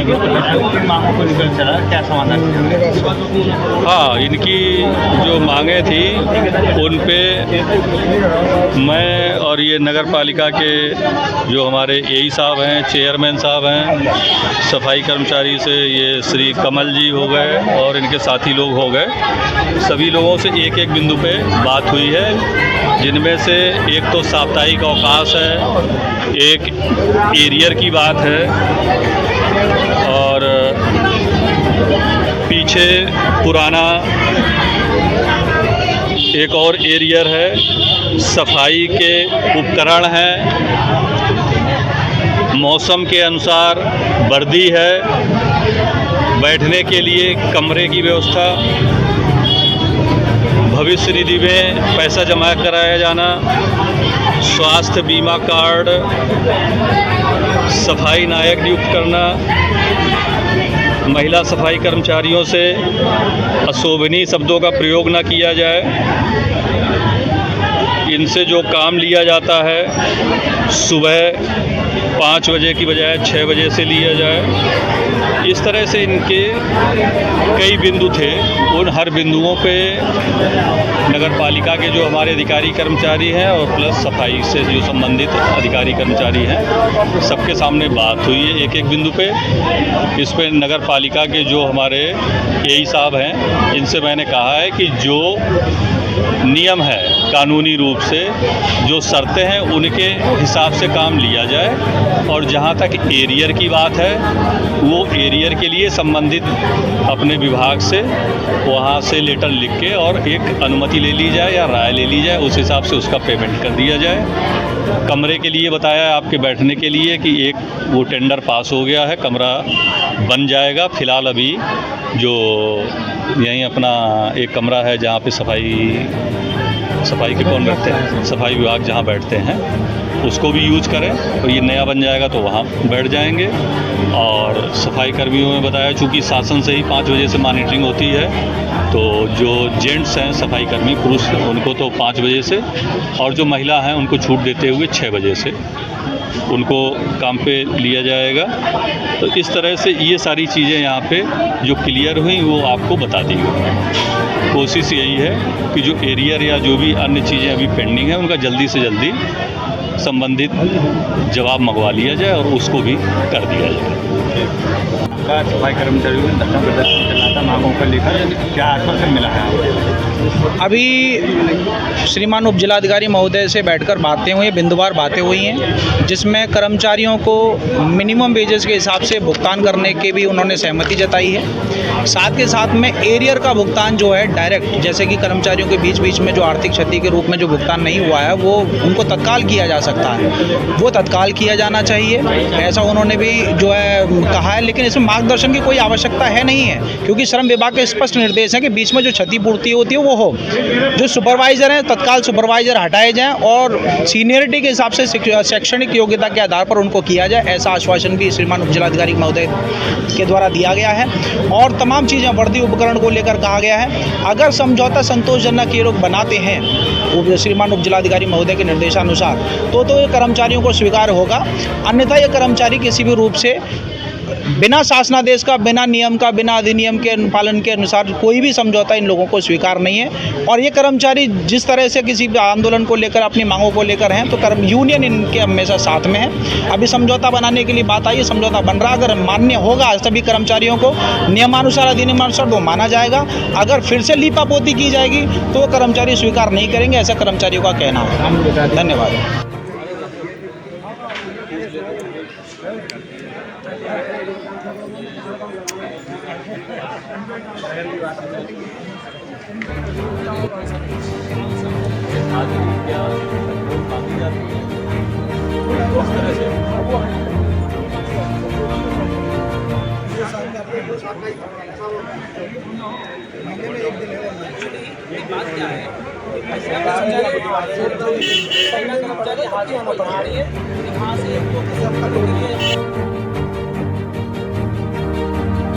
की मांगों को लेकर चला, क्या समाधान? हाँ, इनकी जो मांगें थी उन पे मैं और ये नगर पालिका के जो हमारे एई साहब हैं, चेयरमैन साहब हैं, सफाई कर्मचारी से ये श्री कमल जी हो गए और इनके साथी लोग हो गए, सभी लोगों से एक एक बिंदु पे बात हुई है, जिनमें से एक तो साप्ताहिक अवकाश है, एक एरियर की बात है और पीछे पुराना एक और एरियर है, सफाई के उपकरण हैं, मौसम के अनुसार वर्दी है, बैठने के लिए कमरे की व्यवस्था, भविष्य निधि में पैसा जमा कराया जाना, स्वास्थ्य बीमा कार्ड, सफाई नायक नियुक्त करना, महिला सफाई कर्मचारियों से अशोभनीय शब्दों का प्रयोग न किया जाए, इनसे जो काम लिया जाता है सुबह 5 बजे की बजाय 6 बजे से लिया जाए। इस तरह से इनके कई बिंदु थे। उन हर बिंदुओं पे नगर पालिका के जो हमारे अधिकारी कर्मचारी हैं और प्लस सफाई से जो संबंधित अधिकारी कर्मचारी हैं, सबके सामने बात हुई है एक एक बिंदु पे। इस पे नगर पालिका के जो हमारे एई साहब हैं, इनसे मैंने कहा है कि जो नियम है कानूनी रूप से जो शर्तें हैं उनके हिसाब से काम लिया जाए, और जहां तक एरियर की बात है वो एरियर के लिए संबंधित अपने विभाग से वहां से लेटर लिख के और एक अनुमति ले ली जाए या राय ले ली जाए, उस हिसाब से उसका पेमेंट कर दिया जाए। कमरे के लिए बताया है आपके बैठने के लिए कि एक वो टेंडर पास हो गया है, कमरा बन जाएगा। फ़िलहाल अभी जो यहीं अपना एक कमरा है जहाँ पे सफाई के कौन बैठते हैं, सफाई विभाग जहाँ बैठते हैं उसको भी यूज करें, और ये नया बन जाएगा तो वहाँ बैठ जाएंगे। और सफाई कर्मियों में बताया चूँकि शासन से ही 5 बजे से मॉनिटरिंग होती है, तो जो जेंट्स हैं सफाई कर्मी पुरुष उनको तो 5 बजे से, और जो महिला हैं उनको छूट देते हुए 6 बजे से उनको काम पे लिया जाएगा। तो इस तरह से ये सारी चीज़ें यहाँ पे जो क्लियर हुई वो आपको बता दी गई। कोशिश यही है कि जो एरियर या जो भी अन्य चीज़ें अभी पेंडिंग है उनका जल्दी से जल्दी संबंधित जवाब मंगवा लिया जाए और उसको भी कर दिया जाए। सफाई कर्मचारियों ने धरना प्रदर्शन चला था मांगों को लेकर, क्या आश्वासन मिला है? अभी श्रीमान उप जिलाधिकारी महोदय से बैठकर बातें हुई, बिंदुवार बातें हुई हैं, जिसमें कर्मचारियों को मिनिमम वेजेस के हिसाब से भुगतान करने की भी उन्होंने सहमति जताई है। साथ के साथ में एरियर का भुगतान जो है डायरेक्ट, जैसे कि कर्मचारियों के बीच बीच में जो आर्थिक क्षति के रूप में जो भुगतान नहीं हुआ है वो उनको तत्काल किया जा सकता है, वो तत्काल किया जाना चाहिए, ऐसा उन्होंने भी जो है कहा है। लेकिन इसमें मार्गदर्शन की कोई आवश्यकता है नहीं है, क्योंकि श्रम विभाग के स्पष्ट निर्देश है कि बीच में जो क्षतिपूर्ति होती है वो हो, जो सुपरवाइजर हैं तत्काल सुपरवाइजर हटाए जाएं और सीनियरिटी के हिसाब से शैक्षणिक योग्यता के आधार पर उनको किया जाए, ऐसा आश्वासन भी श्रीमान उप जिलाधिकारी महोदय के द्वारा दिया गया है। और तमाम चीज़ें वर्दी उपकरण को लेकर कहा गया है, अगर समझौता संतोषजनक ये लोग बनाते हैं श्रीमान उप जिलाधिकारी महोदय के निर्देशानुसार तो ये कर्मचारियों को स्वीकार होगा, अन्यथा ये कर्मचारी किसी भी रूप से बिना शासनादेश का, बिना नियम का, बिना अधिनियम के पालन के अनुसार कोई भी समझौता इन लोगों को स्वीकार नहीं है। और ये कर्मचारी जिस तरह से किसी भी आंदोलन को लेकर, अपनी मांगों को लेकर हैं, तो यूनियन इनके हमेशा साथ में है। अभी समझौता बनाने के लिए बात आई है, समझौता बन रहा, अगर मान्य होगा सभी कर्मचारियों को नियमानुसार, अधिनियमानुसार वो माना जाएगा। अगर फिर से लीपापोती की जाएगी तो कर्मचारी स्वीकार नहीं करेंगे, ऐसा कर्मचारियों का कहना है। धन्यवाद। बात क्या है? कर्मचारी हाजिर होना पड़ा है, यहाँ से